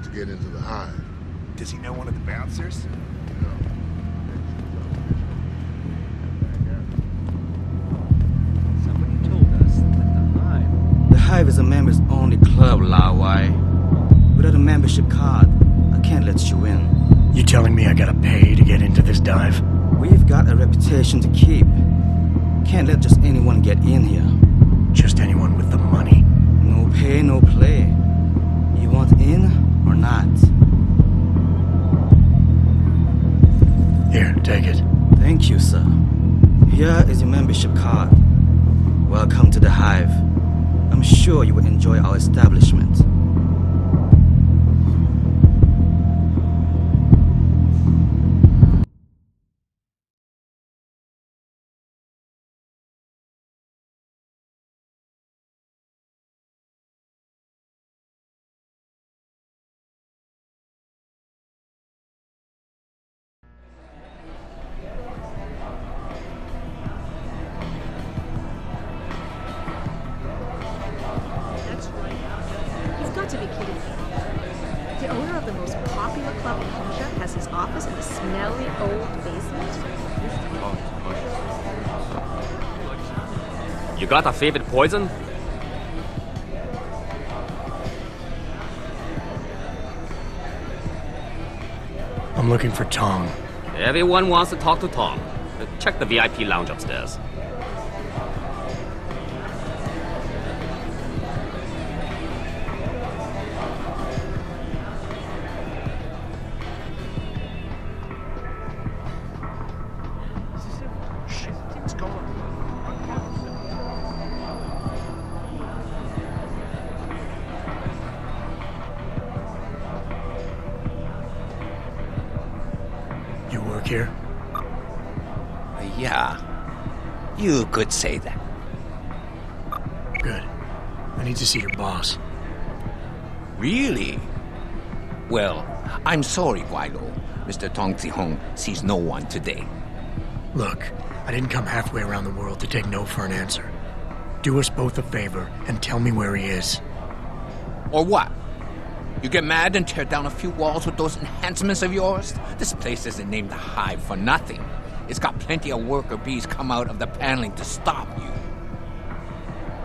to get into the hive. Does he know one of the bouncers? Somebody told us that the Hive... The Hive is a members-only club, Lao Wai. Without a membership card, I can't let you in. You telling me I gotta pay to get into this dive? We've got a reputation to keep. Can't let just anyone get in here. Just anyone with the money? No pay, no play. You want in or not? Here, take it. Thank you, sir. Here is your membership card. Welcome to the Hive. I'm sure you will enjoy our establishment. To be kidding me. The owner of the most popular club in Asia has his office in a smelly old basement? You got a favorite poison? I'm looking for Tong. Everyone wants to talk to Tom. Check the VIP lounge upstairs. You work here? Yeah. You could say that. Good. I need to see your boss. Really? Well, I'm sorry, Guaido. Mr. Tong Zihong sees no one today. Look, I didn't come halfway around the world to take no for an answer. Do us both a favor and tell me where he is. Or what? You get mad and tear down a few walls with those enhancements of yours? This place isn't named the Hive for nothing. It's got plenty of worker bees come out of the paneling to stop you.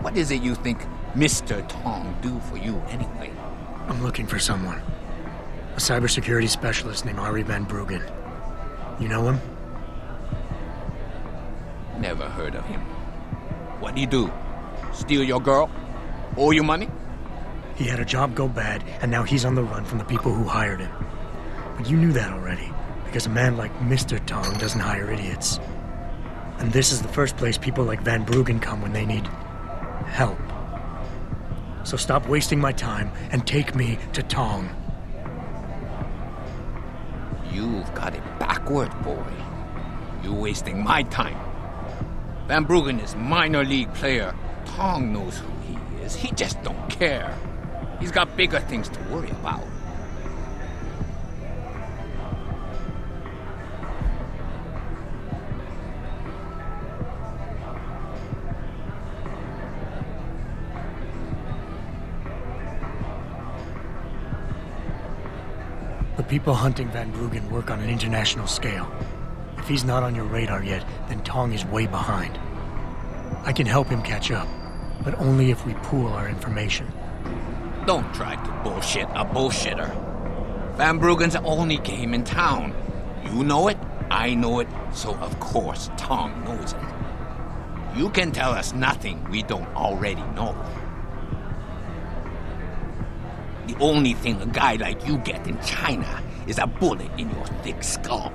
What is it you think Mr. Tong do for you anyway? I'm looking for someone. A cybersecurity specialist named Ari Van Bruggen. You know him? Never heard of him. What'd he do? Steal your girl? Owe you money? He had a job go bad, and now he's on the run from the people who hired him. But you knew that already, because a man like Mr. Tong doesn't hire idiots. And this is the first place people like Van Bruggen come when they need help. So stop wasting my time and take me to Tong. You've got it backward, boy. You're wasting my time. Van Bruggen is minor league player. Tong knows who he is. He just don't care. He's got bigger things to worry about. The people hunting Van Bruggen work on an international scale. If he's not on your radar yet, then Tong is way behind. I can help him catch up, but only if we pool our information. Don't try to bullshit a bullshitter. Van Bruggen's the only game in town. You know it, I know it, so of course Tong knows it. You can tell us nothing we don't already know. The only thing a guy like you get in China is a bullet in your thick skull.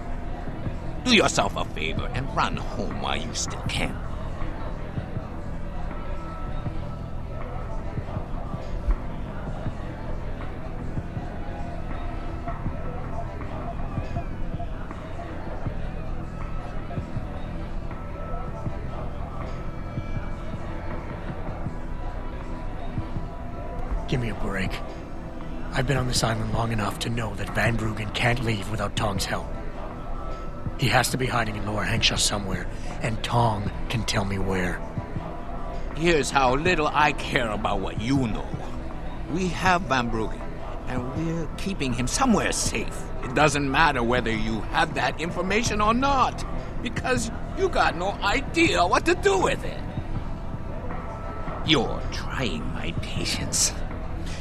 Do yourself a favor and run home while you still can. Give me a break. I've been on this island long enough to know that Van Bruggen can't leave without Tong's help. He has to be hiding in Lower Hengsha somewhere, and Tong can tell me where. Here's how little I care about what you know. We have Van Bruggen, And we're keeping him somewhere safe. It doesn't matter whether you have that information or not, because you got no idea what to do with it. You're trying my patience.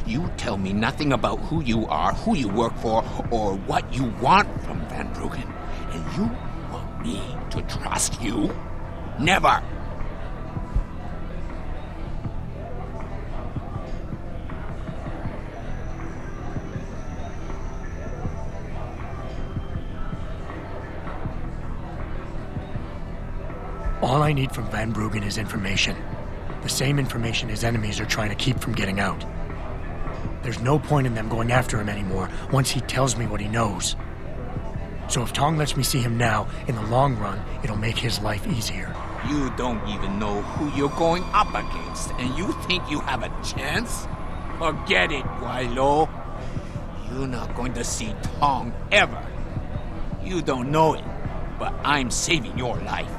You tell me nothing about who you are, who you work for, or what you want from Van Bruggen. And you want me to trust you? Never! All I need from Van Bruggen is information. The same information his enemies are trying to keep from getting out. There's no point in them going after him anymore once he tells me what he knows. So if Tong lets me see him now, in the long run, it'll make his life easier. You don't even know who you're going up against, and you think you have a chance? Forget it, Guaylo. You're not going to see Tong ever. You don't know it, but I'm saving your life.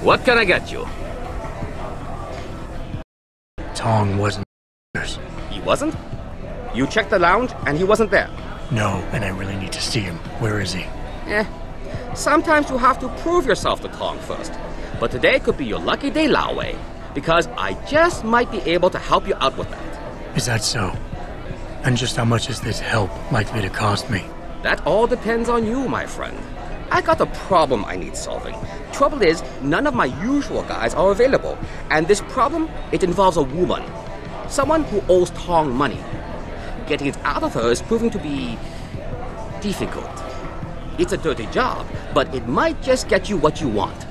What can I get you? Tong wasn't. He wasn't? You checked the lounge and he wasn't there? No, and I really need to see him. Where is he? Sometimes you have to prove yourself to Tong first. But today could be your lucky day, Lao Wei, because I just might be able to help you out with that. Is that so? And just how much is this help likely to cost me? That all depends on you, my friend. I got a problem I need solving. Trouble is, none of my usual guys are available. And this problem, it involves a woman. Someone who owes Tong money. Getting it out of her is proving to be difficult. It's a dirty job, but it might just get you what you want.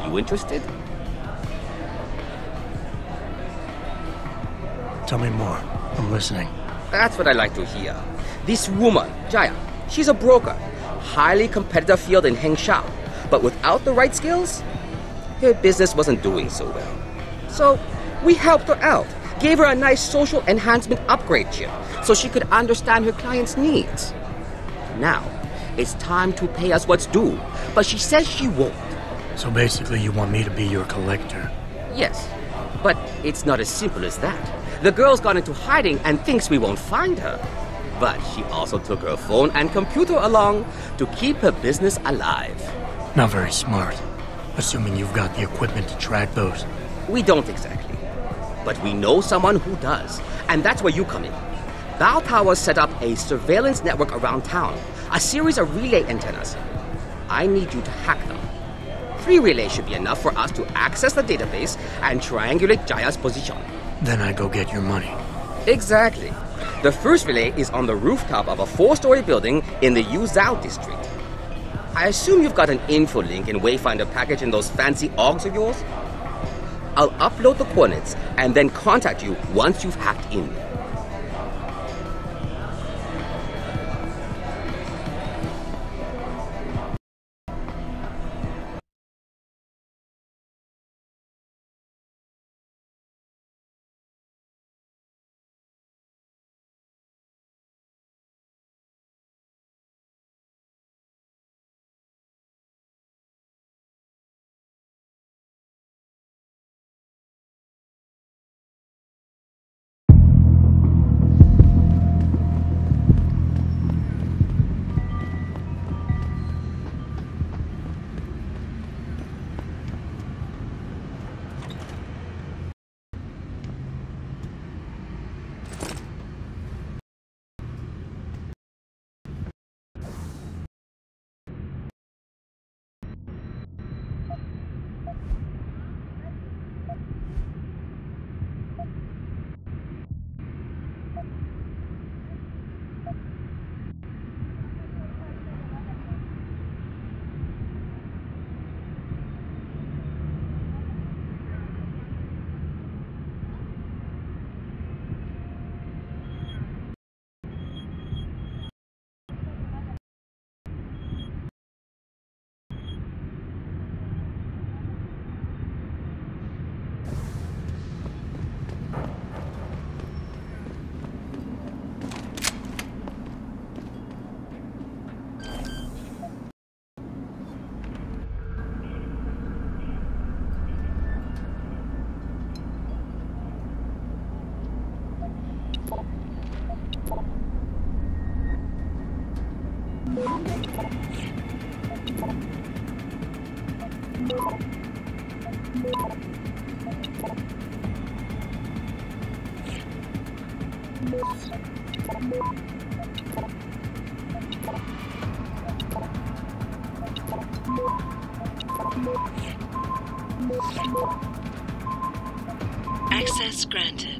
You interested? Tell me more. I'm listening. That's what I like to hear. This woman, Jaya, she's a broker. Highly competitive field in Hengsha. But without the right skills, her business wasn't doing so well. So we helped her out. Gave her a nice social enhancement upgrade chip so she could understand her clients' needs. Now, it's time to pay us what's due, but she says she won't. So basically you want me to be your collector? Yes, but it's not as simple as that. The girl's gone into hiding and thinks we won't find her. But she also took her phone and computer along to keep her business alive. Not very smart, assuming you've got the equipment to track those. We don't exactly. But we know someone who does, and that's where you come in. Bao Tower set up a surveillance network around town, a series of relay antennas. I need you to hack them. 3 relays should be enough for us to access the database and triangulate Jaya's position. Then I go get your money. Exactly. The first relay is on the rooftop of a 4-story building in the Yuzhou district. I assume you've got an info link and Wayfinder package in those fancy OGs of yours? I'll upload the coordinates and then contact you once you've hacked in. Access granted.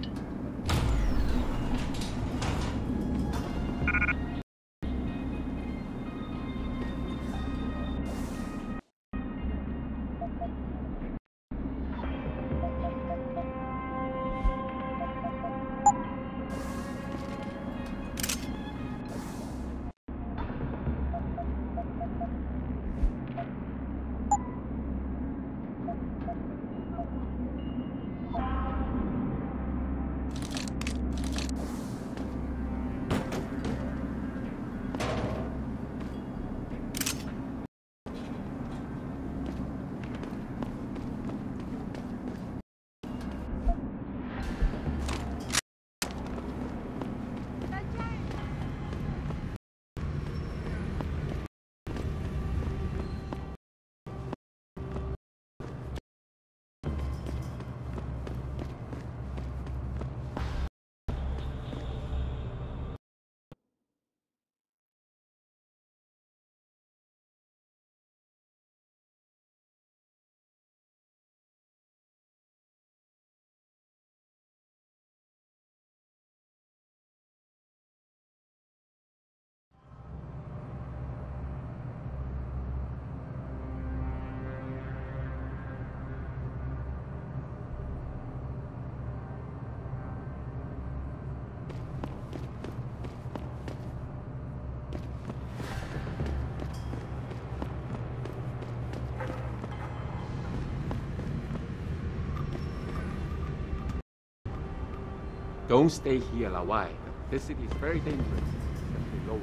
Don't stay here, Lawai. This city is very dangerous. Stay lower.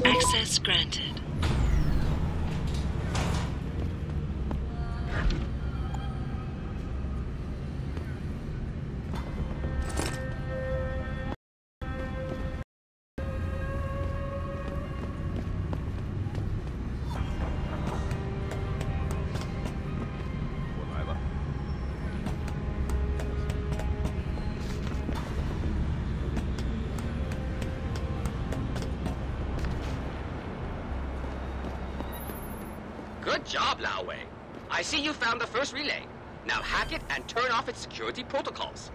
Access granted. Good job, Lao Wei. I see you found the first relay. Now hack it and turn off its security protocols.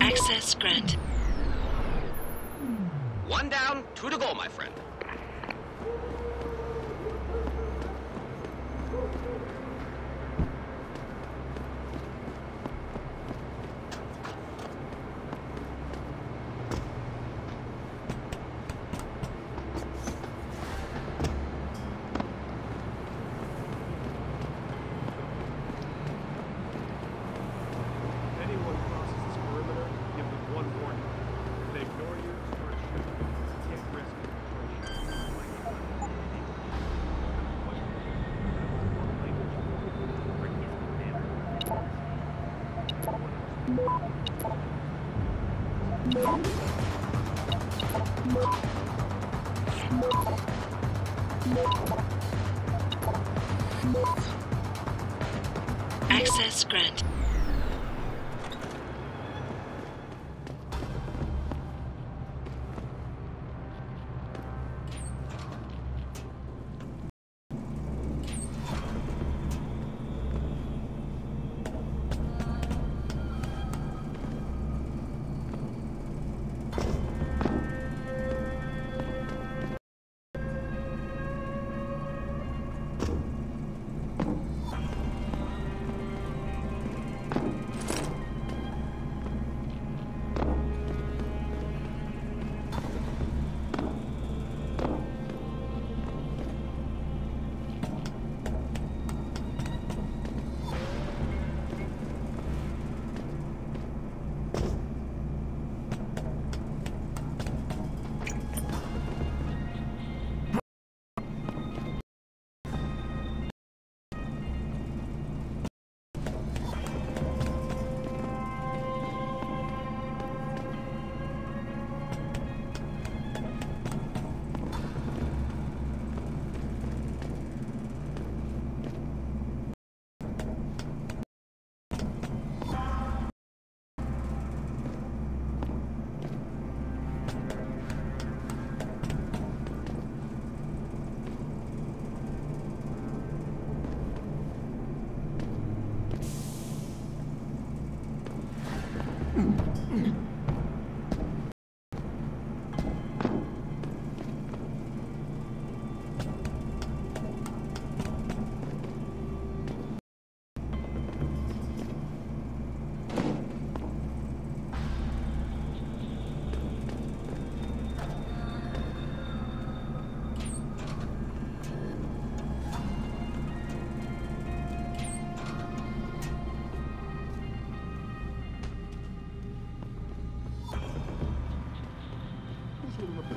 Access granted. One down, two to go, my friend. If anyone crosses this perimeter, give them one warning. If they ignore you, start shooting. Take risk Access granted.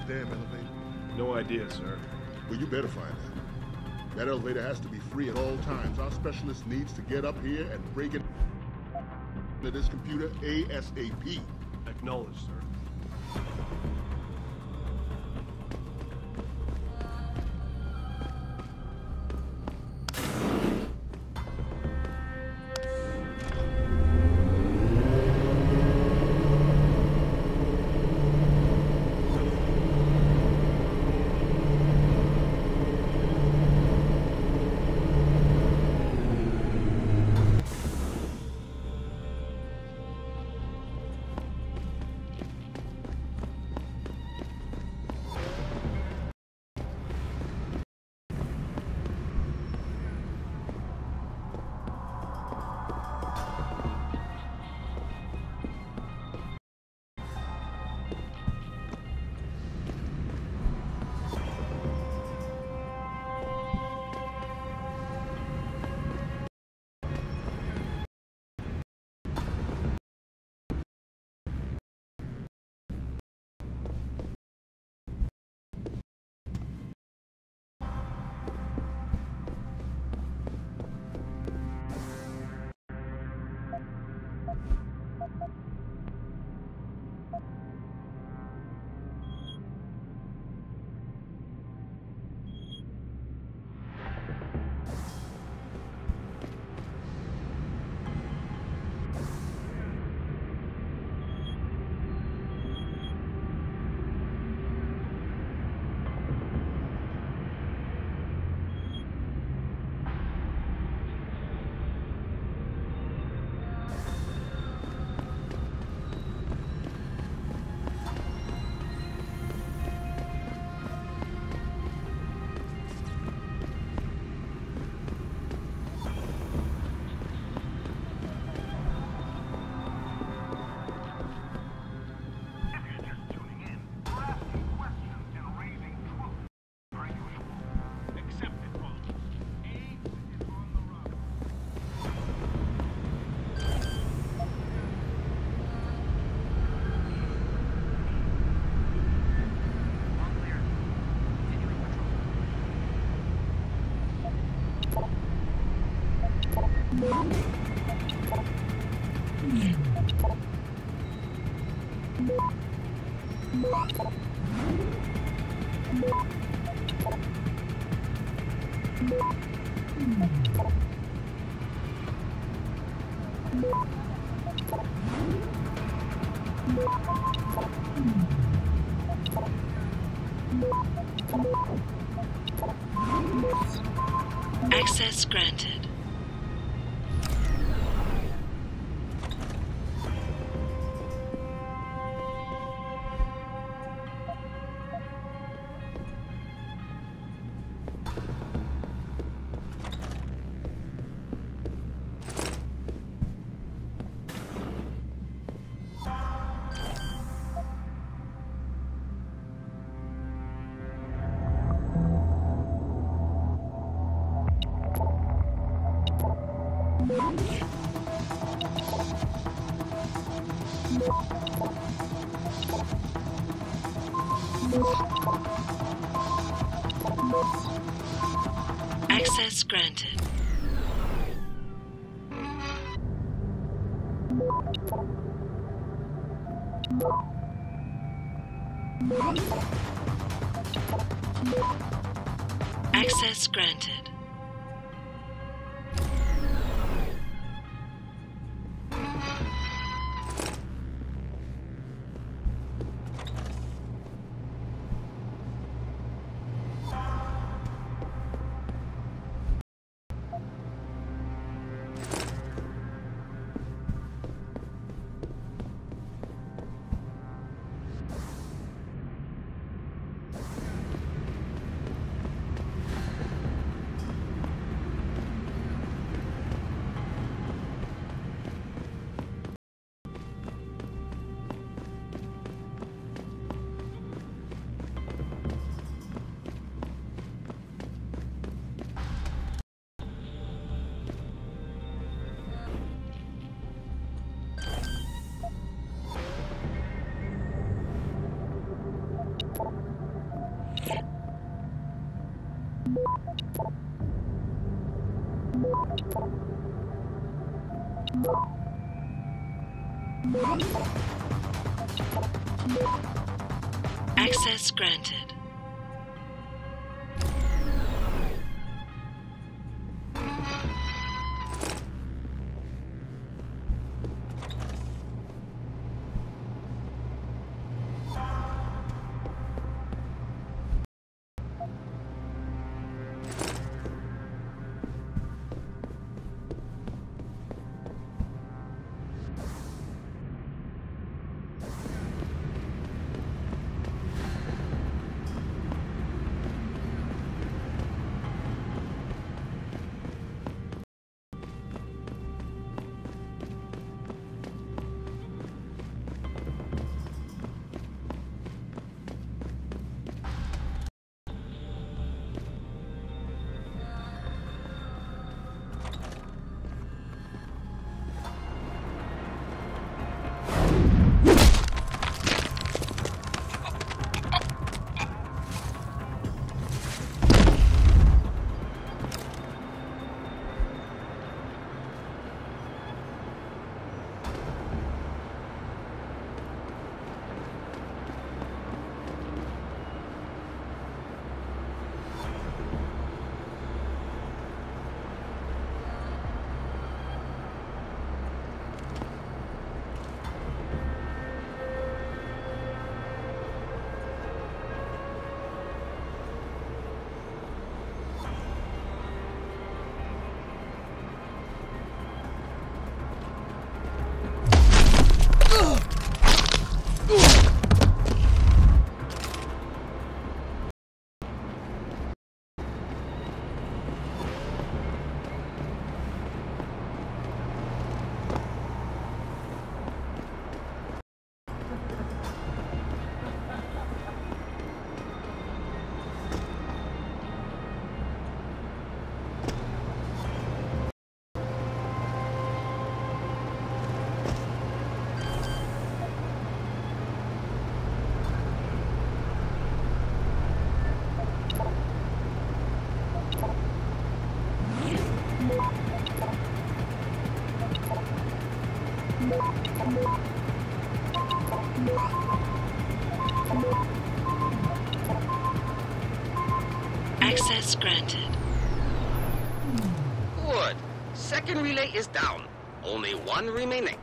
Damn elevator. No idea, sir. Well, you better find out. That elevator has to be free at all times. Our specialist needs to get up here and break it into this computer ASAP. Acknowledged, sir. Access granted. Access granted. Access granted. Access granted. Access granted. Good. Second relay is down. Only one remaining.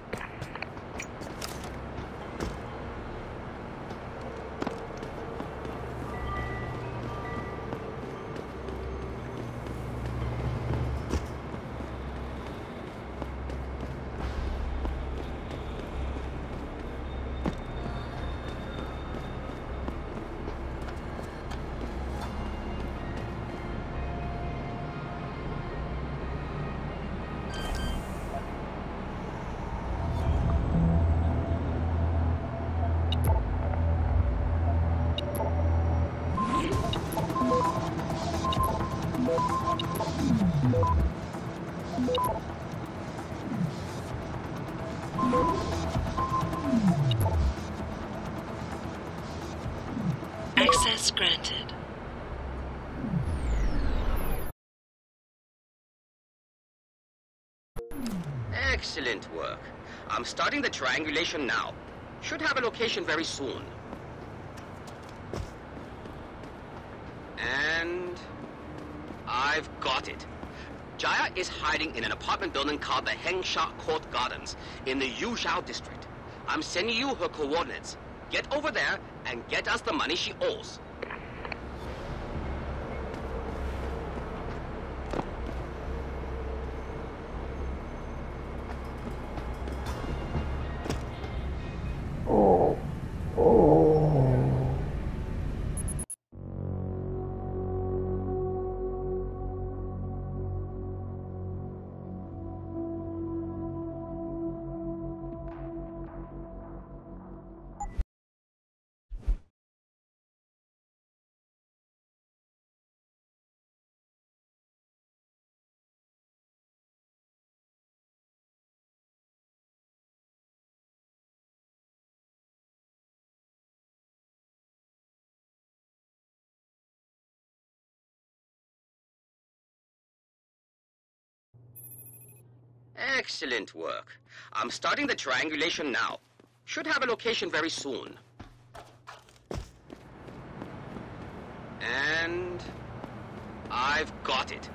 Access granted. Excellent work. I'm starting the triangulation now. Should have a location very soon. And I've got it. Jaya is hiding in an apartment building called the Hengsha Court Gardens in the Yuzhou district. I'm sending you her coordinates. Get over there and get us the money she owes. Excellent work. I'm starting the triangulation now. Should have a location very soon. And I've got it.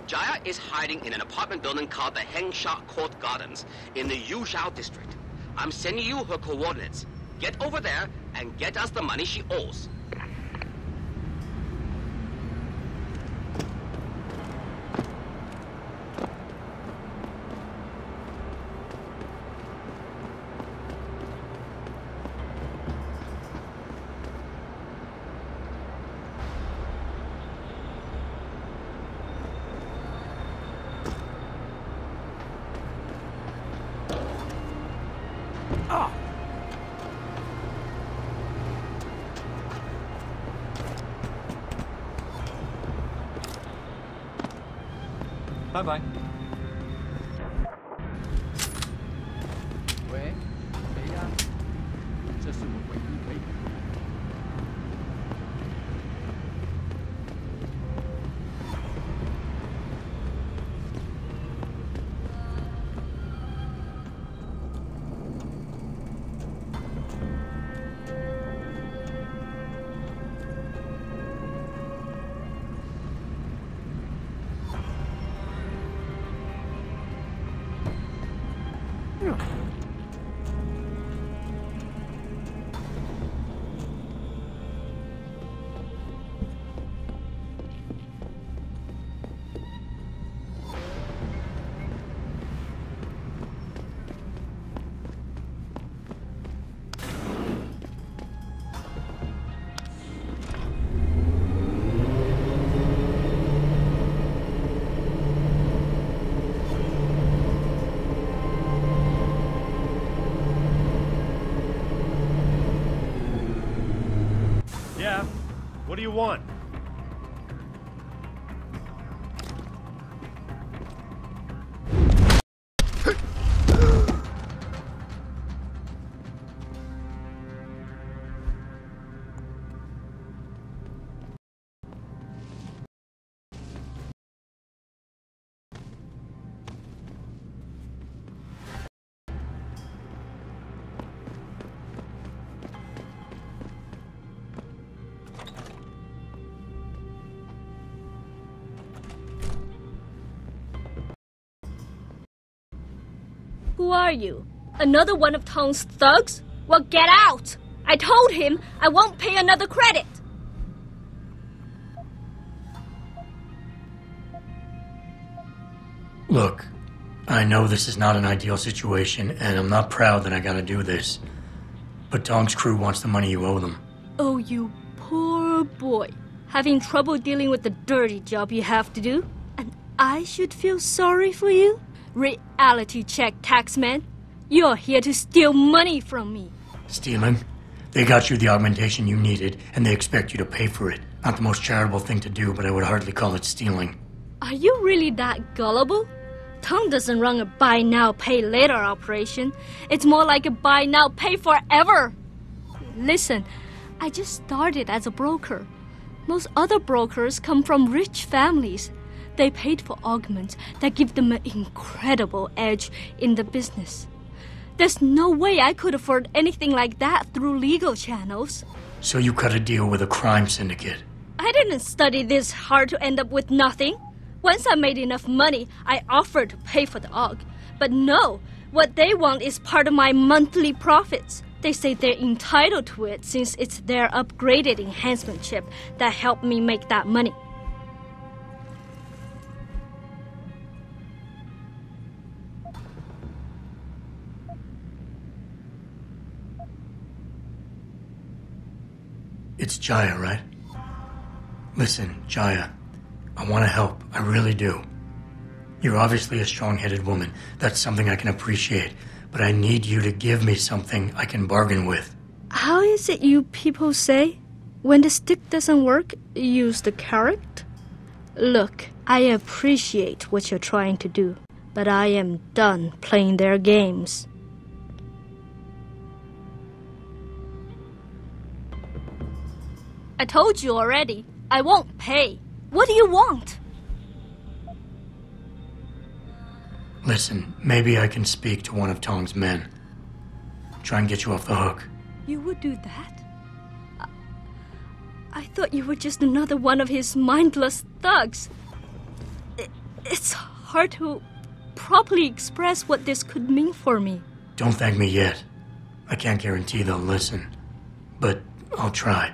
Jaya is hiding in an apartment building called the Hengsha Court Gardens in the Yuzhou district. I'm sending you her coordinates. Get over there and get us the money she owes. Bye-bye. 喂，谁呀？这是我唯一可以。Yeah? What do you want? Who are you? Another one of Tong's thugs? Well, get out! I told him I won't pay another credit! Look, I know this is not an ideal situation, and I'm not proud that I gotta do this. But Tong's crew wants the money you owe them. Oh, you poor boy. Having trouble dealing with the dirty job you have to do? And I should feel sorry for you? Reality check, taxman. You're here to steal money from me. Stealing? They got you the augmentation you needed, and they expect you to pay for it. Not the most charitable thing to do, but I would hardly call it stealing. Are you really that gullible? Tong doesn't run a buy now, pay later operation. It's more like a buy now, pay forever. Listen, I just started as a broker. Most other brokers come from rich families. They paid for augments that give them an incredible edge in the business. There's no way I could afford anything like that through legal channels. So you cut a deal with a crime syndicate. I didn't study this hard to end up with nothing. Once I made enough money, I offered to pay for the aug. But no, what they want is part of my monthly profits. They say they're entitled to it since it's their upgraded enhancement chip that helped me make that money. It's Jaya, right? Listen, Jaya, I want to help. I really do. You're obviously a strong-headed woman. That's something I can appreciate. But I need you to give me something I can bargain with. How is it you people say? When the stick doesn't work, use the carrot? Look, I appreciate what you're trying to do, but I am done playing their games. I told you already, I won't pay. What do you want? Listen, maybe I can speak to one of Tong's men. Try and get you off the hook. You would do that? I thought you were just another one of his mindless thugs. It's hard to properly express what this could mean for me. Don't thank me yet. I can't guarantee they'll listen, but I'll try.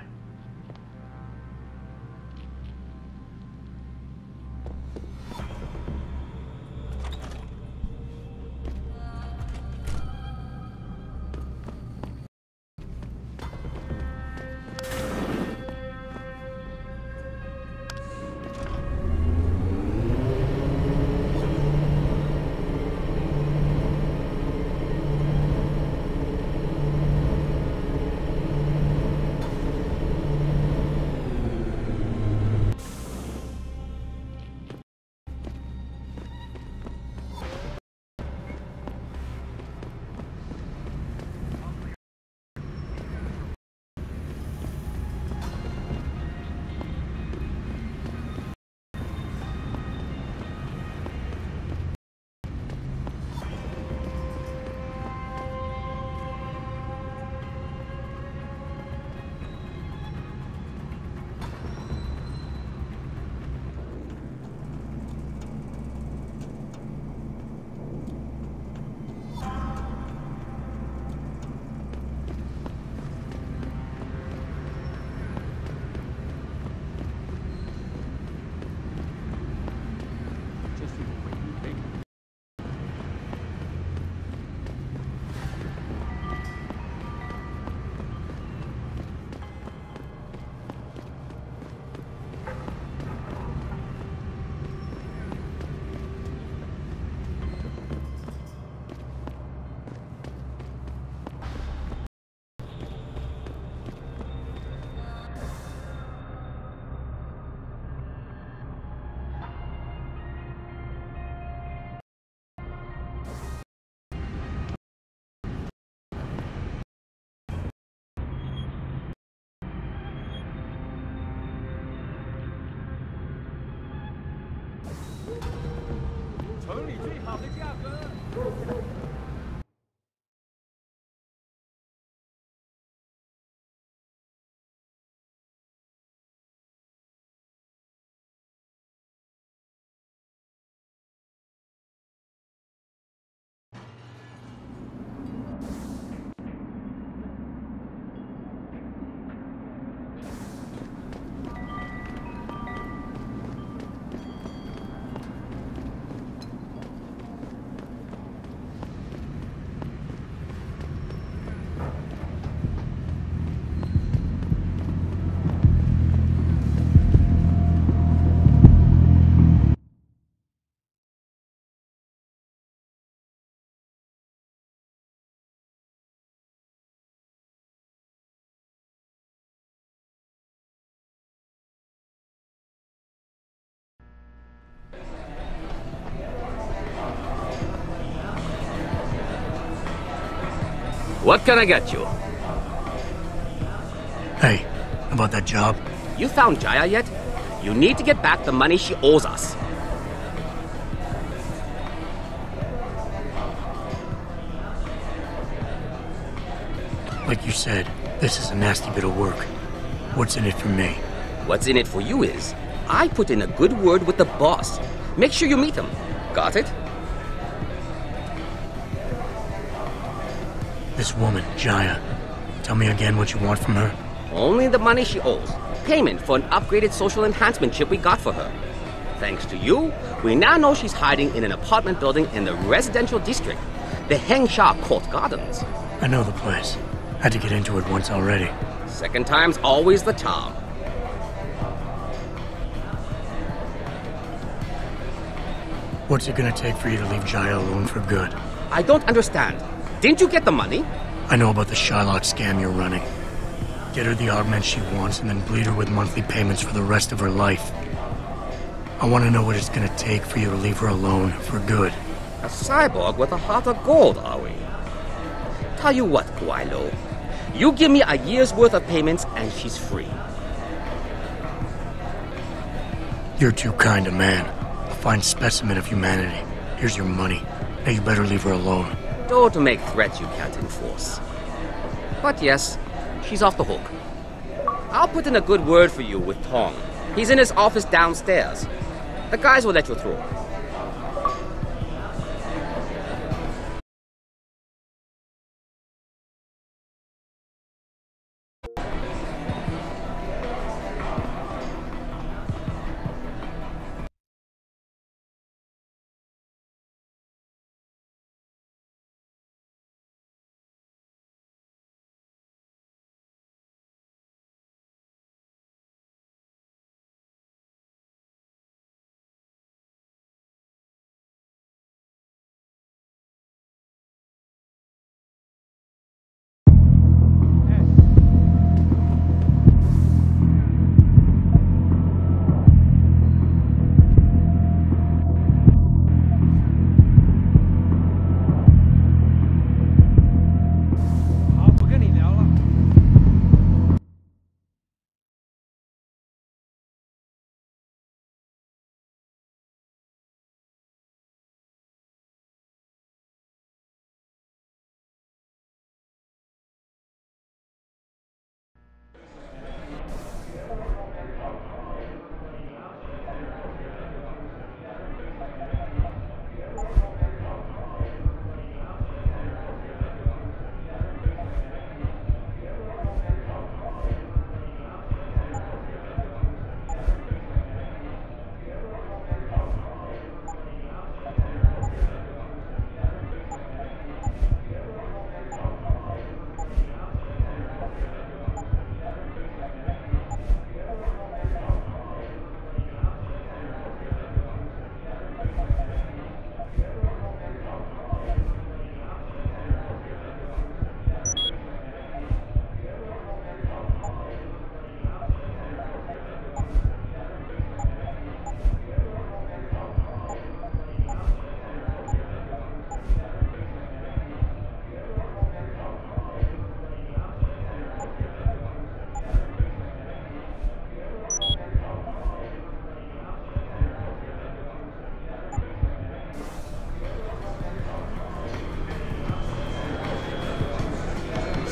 What can I get you? Hey, about that job? You found Jaya yet? You need to get back the money she owes us. Like you said, this is a nasty bit of work. What's in it for me? What's in it for you is, I put in a good word with the boss. Make sure you meet him. Got it? This woman, Jaya. Tell me again what you want from her. Only the money she owes. Payment for an upgraded social enhancement chip we got for her. Thanks to you, we now know she's hiding in an apartment building in the residential district, the Hengsha Court Gardens. I know the place. Had to get into it once already. Second time's always the charm. What's it gonna take for you to leave Jaya alone for good? I don't understand. Didn't you get the money? I know about the Shylock scam you're running. Get her the augment she wants and then bleed her with monthly payments for the rest of her life. I want to know what it's gonna take for you to leave her alone for good. A cyborg with a heart of gold, are we? Tell you what, Guaylo. You give me a year's worth of payments and she's free. You're too kind a man. A fine specimen of humanity. Here's your money. Now you better leave her alone. Don't make threats you can't enforce. But yes, she's off the hook. I'll put in a good word for you with Tong. He's in his office downstairs. The guys will let you through.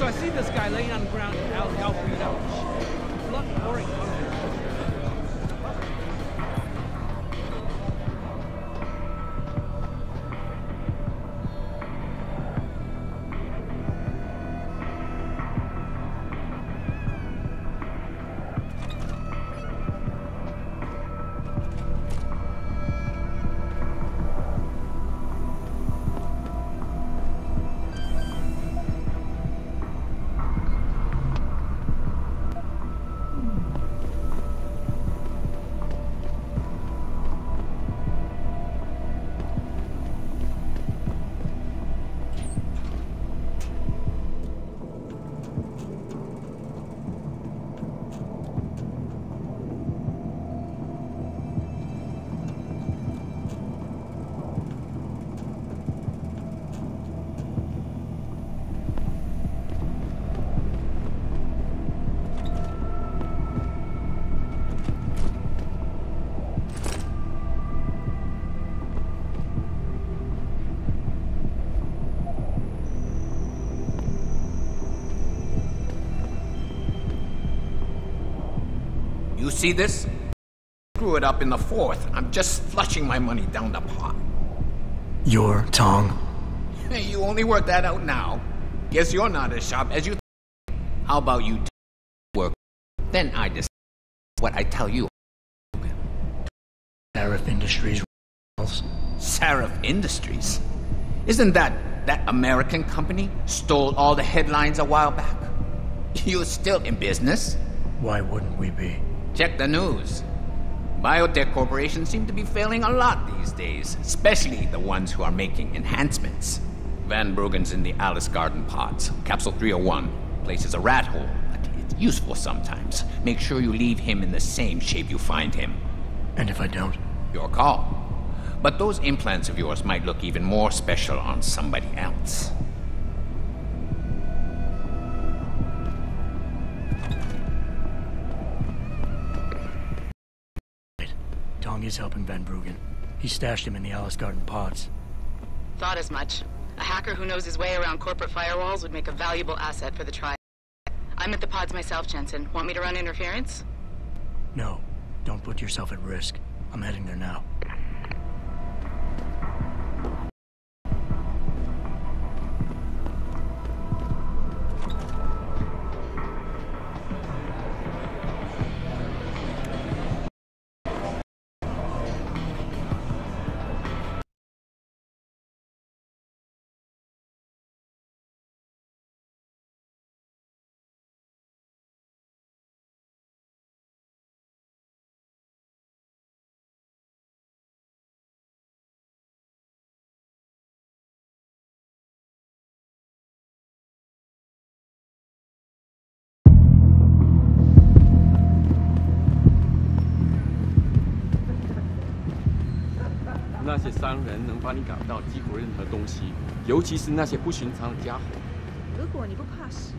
So I see this guy laying on the ground in the alley, all beat up. Blood pouring out of him. You see this? Screw it up in the 4th. I'm just flushing my money down the pot. You're Tong? Hey, you only work that out now. Guess you're not as sharp as you think. How about you work? Then I decide what I tell you. Seraph Industries. Seraph Industries? Isn't that American company stole all the headlines a while back? You're still in business? Why wouldn't we be? Check the news. Biotech corporations seem to be failing a lot these days, especially the ones who are making enhancements. Van Bruggen's in the Alice Garden pods. Capsule 301. Place is a rat hole, but it's useful sometimes. Make sure you leave him in the same shape you find him. And if I don't? Your call. But those implants of yours might look even more special on somebody else. Tong is helping Van Bruggen. He stashed him in the Alice Garden pods. Thought as much. A hacker who knows his way around corporate firewalls would make a valuable asset for the trial. I'm at the pods myself, Jensen. Want me to run interference? No. Don't put yourself at risk. I'm heading there now.那些商人能帮你搞到几乎任何东西，尤其是那些不寻常的家伙。如果你不怕死，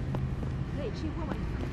可以去问问他们。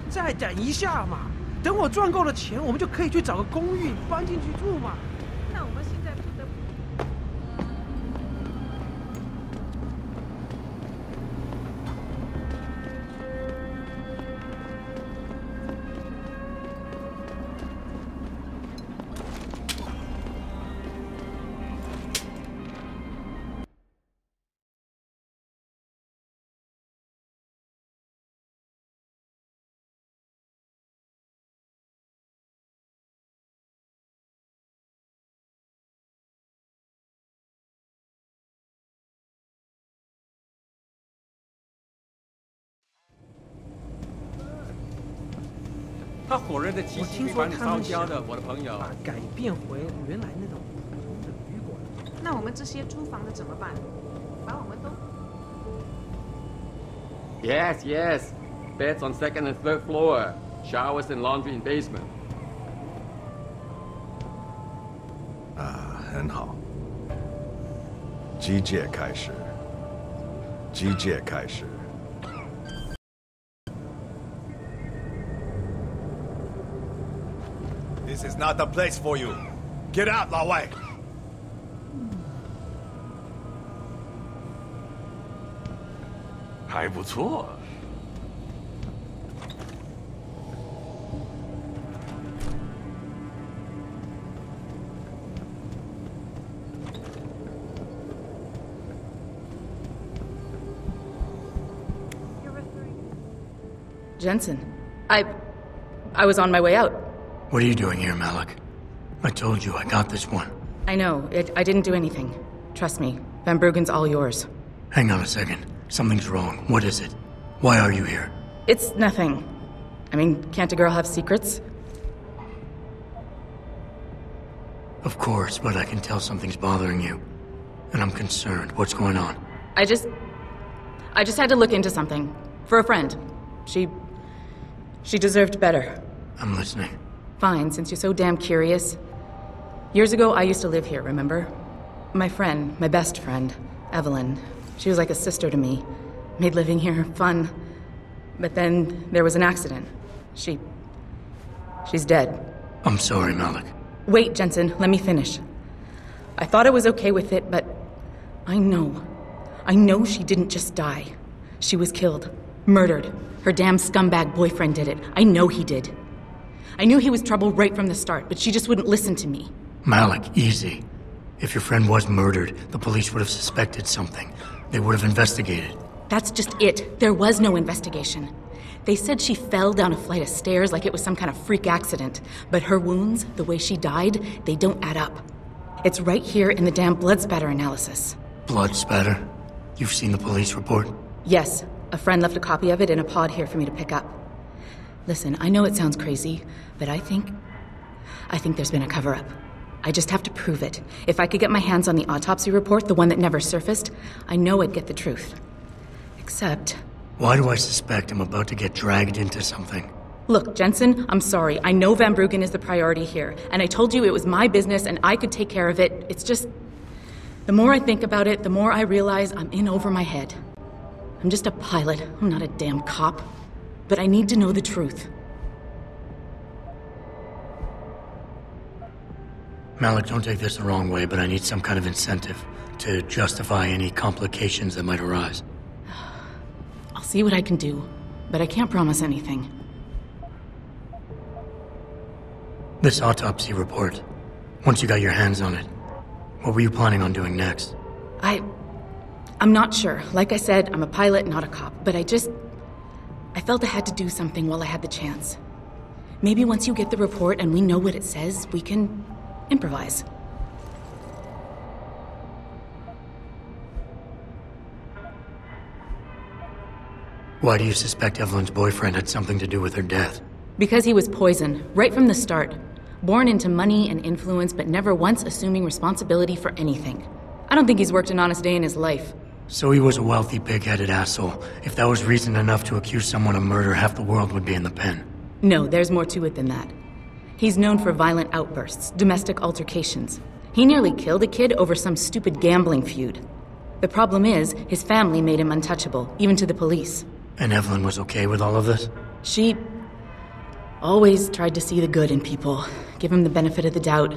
再等一下嘛，等我赚够了钱，我们就可以去找个公寓搬进去住嘛。那我们现在不得不。他火热的气息会把你烧焦的，我的朋友。改变回原来那种普通的旅馆。那我们这些租房的怎么办？把我们都。Yes, yes. Beds on second and third floor. Showers and laundry in basement. 很好。机械开始。机械开始。This is not the place for you. Get out, 老外。还不错。Jensen, I was on my way out. What are you doing here, Malik? I told you I got this one. I know. I didn't do anything. Trust me. Van Bruggen's all yours. Hang on a second. Something's wrong. What is it? Why are you here? It's nothing. I mean, can't a girl have secrets? Of course, but I can tell something's bothering you. And I'm concerned. What's going on? I just had to look into something. For a friend. She deserved better. I'm listening. Fine, since you're so damn curious. Years ago, I used to live here, remember? My friend, my best friend, Evelyn. She was like a sister to me. Made living here fun. But then there was an accident. She's dead. I'm sorry, Malik. Wait, Jensen, let me finish. I thought I was okay with it, but I know she didn't just die. She was killed. Murdered. Her damn scumbag boyfriend did it. I know he did. I knew he was trouble right from the start, but she just wouldn't listen to me. Malik, easy. If your friend was murdered, the police would have suspected something. They would have investigated. That's just it. There was no investigation. They said she fell down a flight of stairs like it was some kind of freak accident. But her wounds, the way she died, they don't add up. It's right here in the damn blood spatter analysis. Blood spatter? You've seen the police report? Yes. A friend left a copy of it in a pod here for me to pick up. Listen, I know it sounds crazy, but I think there's been a cover-up. I just have to prove it. If I could get my hands on the autopsy report, the one that never surfaced, I know I'd get the truth. Except... Why do I suspect I'm about to get dragged into something? Look, Jensen, I'm sorry. I know Van Bruggen is the priority here, and I told you it was my business and I could take care of it. It's just... The more I think about it, the more I realize I'm in over my head. I'm just a pilot. I'm not a damn cop. But I need to know the truth. Malik, don't take this the wrong way, but I need some kind of incentive to justify any complications that might arise. I'll see what I can do, but I can't promise anything. This autopsy report, once you got your hands on it, what were you planning on doing next? I'm not sure. Like I said, I'm a pilot, not a cop, but I felt I had to do something while I had the chance. Maybe once you get the report and we know what it says, we can improvise. Why do you suspect Evelyn's boyfriend had something to do with her death? Because he was poisoned, right from the start. Born into money and influence, but never once assuming responsibility for anything. I don't think he's worked an honest day in his life. So he was a wealthy, pig-headed asshole. If that was reason enough to accuse someone of murder, half the world would be in the pen. No, there's more to it than that. He's known for violent outbursts, domestic altercations. He nearly killed a kid over some stupid gambling feud. The problem is, his family made him untouchable, even to the police. And Evelyn was okay with all of this? She always tried to see the good in people, give him the benefit of the doubt.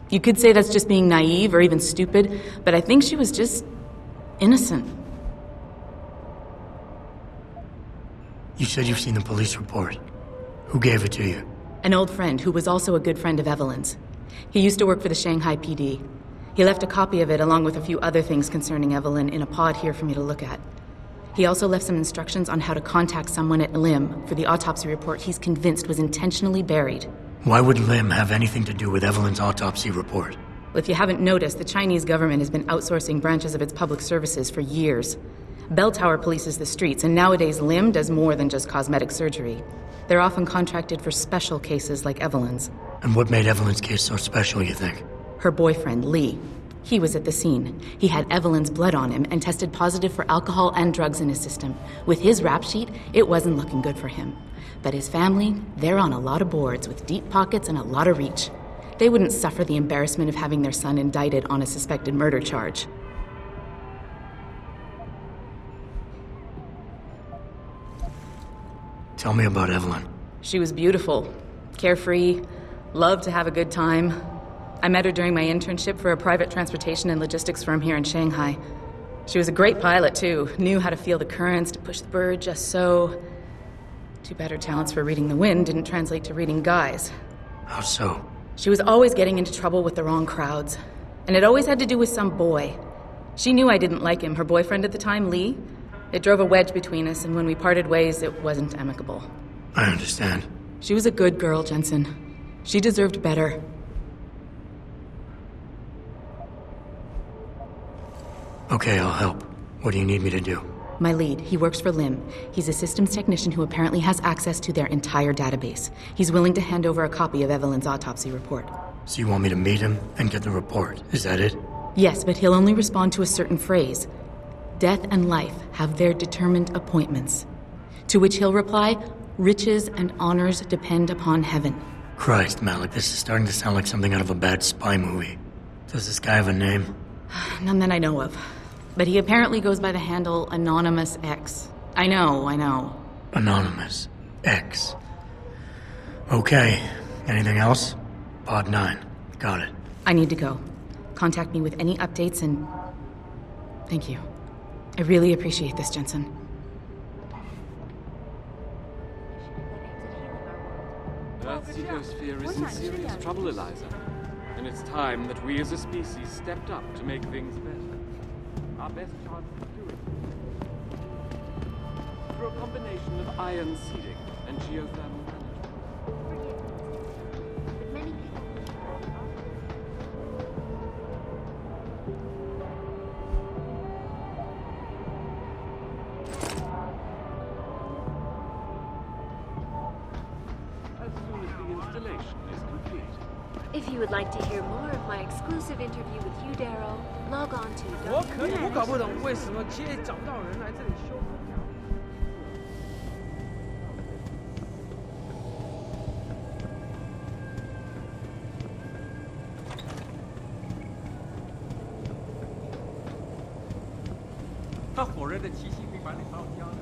You could say that's just being naive or even stupid, but I think she was just innocent. You said you've seen the police report. Who gave it to you? An old friend who was also a good friend of Evelyn's. He used to work for the Shanghai PD. He left a copy of it along with a few other things concerning Evelyn in a pod here for me to look at. He also left some instructions on how to contact someone at Lim for the autopsy report he's convinced was intentionally buried. Why would Lim have anything to do with Evelyn's autopsy report? Well, if you haven't noticed, the Chinese government has been outsourcing branches of its public services for years. Bell Tower polices the streets, and nowadays Lim does more than just cosmetic surgery. They're often contracted for special cases like Evelyn's. And what made Evelyn's case so special, you think? Her boyfriend, Lee. He was at the scene. He had Evelyn's blood on him and tested positive for alcohol and drugs in his system. With his rap sheet, it wasn't looking good for him. But his family, they're on a lot of boards with deep pockets and a lot of reach. They wouldn't suffer the embarrassment of having their son indicted on a suspected murder charge. Tell me about Evelyn. She was beautiful, carefree, loved to have a good time. I met her during my internship for a private transportation and logistics firm here in Shanghai. She was a great pilot, too. Knew how to feel the currents, to push the bird just so. Too bad her talents for reading the wind didn't translate to reading guys. How so? She was always getting into trouble with the wrong crowds. And it always had to do with some boy. She knew I didn't like him. Her boyfriend at the time, Lee. It drove a wedge between us, and when we parted ways, it wasn't amicable. I understand. She was a good girl, Jensen. She deserved better. Okay, I'll help. What do you need me to do? My lead, he works for Lim. He's a systems technician who apparently has access to their entire database. He's willing to hand over a copy of Evelyn's autopsy report. So you want me to meet him and get the report? Is that it? Yes, but he'll only respond to a certain phrase. Death and life have their determined appointments. To which he'll reply, riches and honors depend upon heaven. Christ, Malik, this is starting to sound like something out of a bad spy movie. Does this guy have a name? None that I know of. But he apparently goes by the handle Anonymous X. I know. Anonymous X. Okay. Anything else? Pod 9. Got it. I need to go. Contact me with any updates and... Thank you. I really appreciate this, Jensen. Earth's ecosphere is in serious trouble, Eliza. And it's time that we as a species stepped up to make things better. Our best chance of doing it through a combination of ion seeding and geothermal management. As soon as the installation is complete. If you would like to hear more of my exclusive interview with you, Daryl, log on to 我可以，我搞不懂为什么街找不到人来这里修。他火热的气息会把你烧焦的。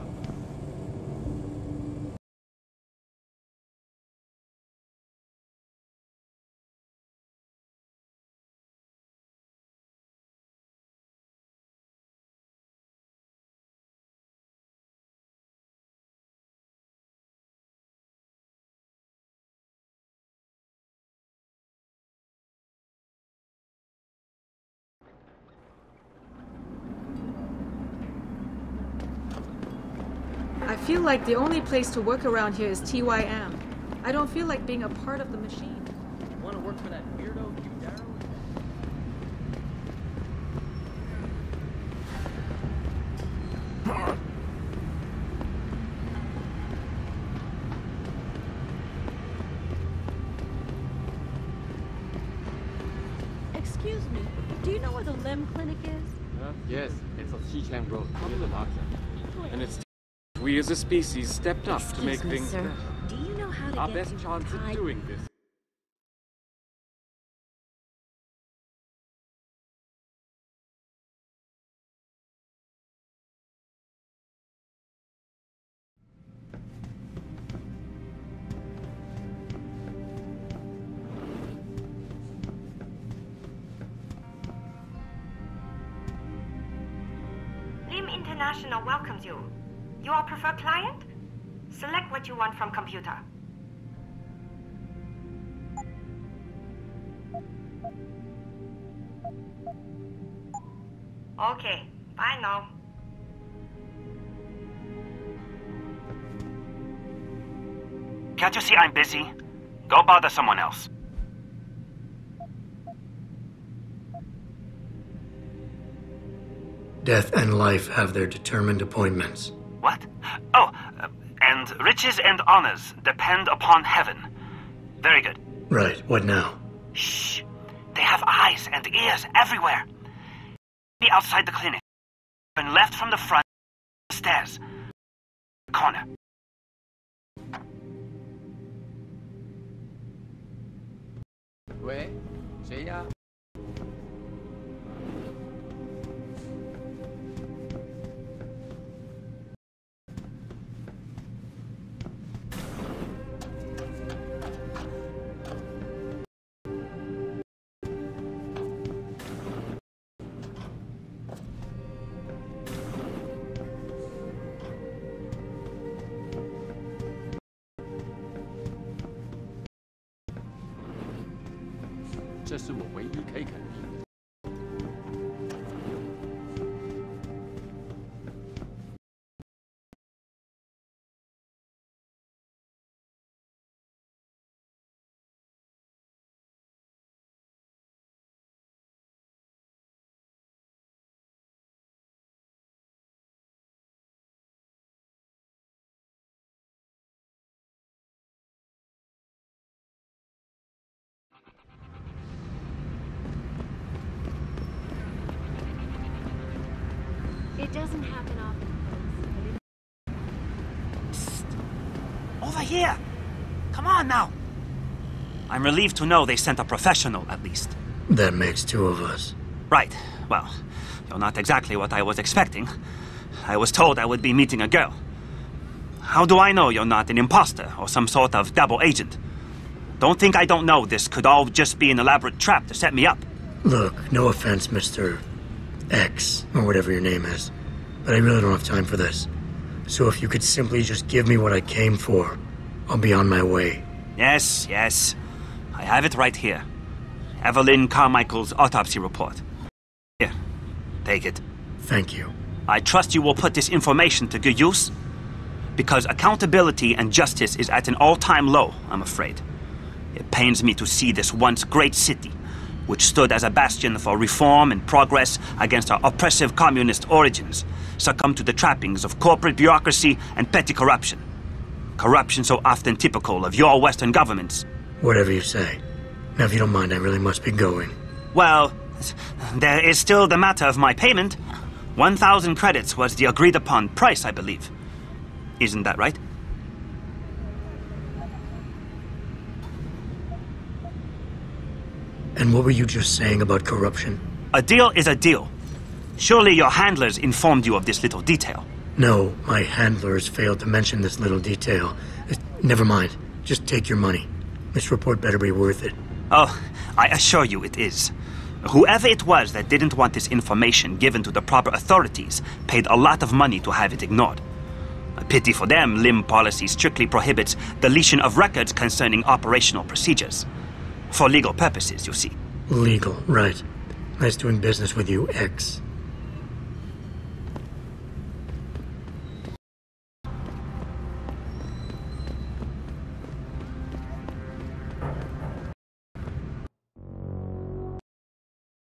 I feel like the only place to work around here is TYM. I don't feel like being a part of the machine. You want to work for that weirdo, you Daryl? Excuse me, do you know where the Lim Clinic is? Yes, it's on Xikang Road, near the market. And it's we as a species stepped up to make things better. Do you know how to Our get best to chance of doing this. Lim International welcomes you. You are preferred client? Select what you want from computer. Okay, bye now. Can't you see I'm busy? Go bother someone else. Death and life have their determined appointments. What? Oh, and riches and honors depend upon heaven. Very good. Right, what now? Shh. They have eyes and ears everywhere. Be outside the clinic. Turn left from the front. Stairs. Corner. Wait, 谁呀？这是我唯一可以肯定的。It doesn't happen often. Over here! Come on now! I'm relieved to know they sent a professional, at least. That makes two of us. Right. Well, you're not exactly what I was expecting. I was told I would be meeting a girl. How do I know you're not an imposter or some sort of double agent? Don't think I don't know this could all just be an elaborate trap to set me up. Look, no offense, Mr. X, or whatever your name is, but I really don't have time for this. So if you could simply just give me what I came for, I'll be on my way. Yes, yes. I have it right here. Evelyn Carmichael's autopsy report. Here, take it. Thank you. I trust you will put this information to good use, because accountability and justice is at an all-time low, I'm afraid. It pains me to see this once great city, which stood as a bastion for reform and progress against our oppressive communist origins, succumb to the trappings of corporate bureaucracy and petty corruption. Corruption so often typical of your Western governments. Whatever you say. Now, if you don't mind, I really must be going. Well, there is still the matter of my payment. 1,000 credits was the agreed-upon price, I believe. Isn't that right? And what were you just saying about corruption? A deal is a deal. Surely your handlers informed you of this little detail. No, my handlers failed to mention this little detail. Never mind. Just take your money. This report better be worth it. Oh, I assure you it is. Whoever it was that didn't want this information given to the proper authorities paid a lot of money to have it ignored. A pity for them, LIM policy strictly prohibits deletion of records concerning operational procedures. For legal purposes, you see. Legal, right. Nice doing business with you, X.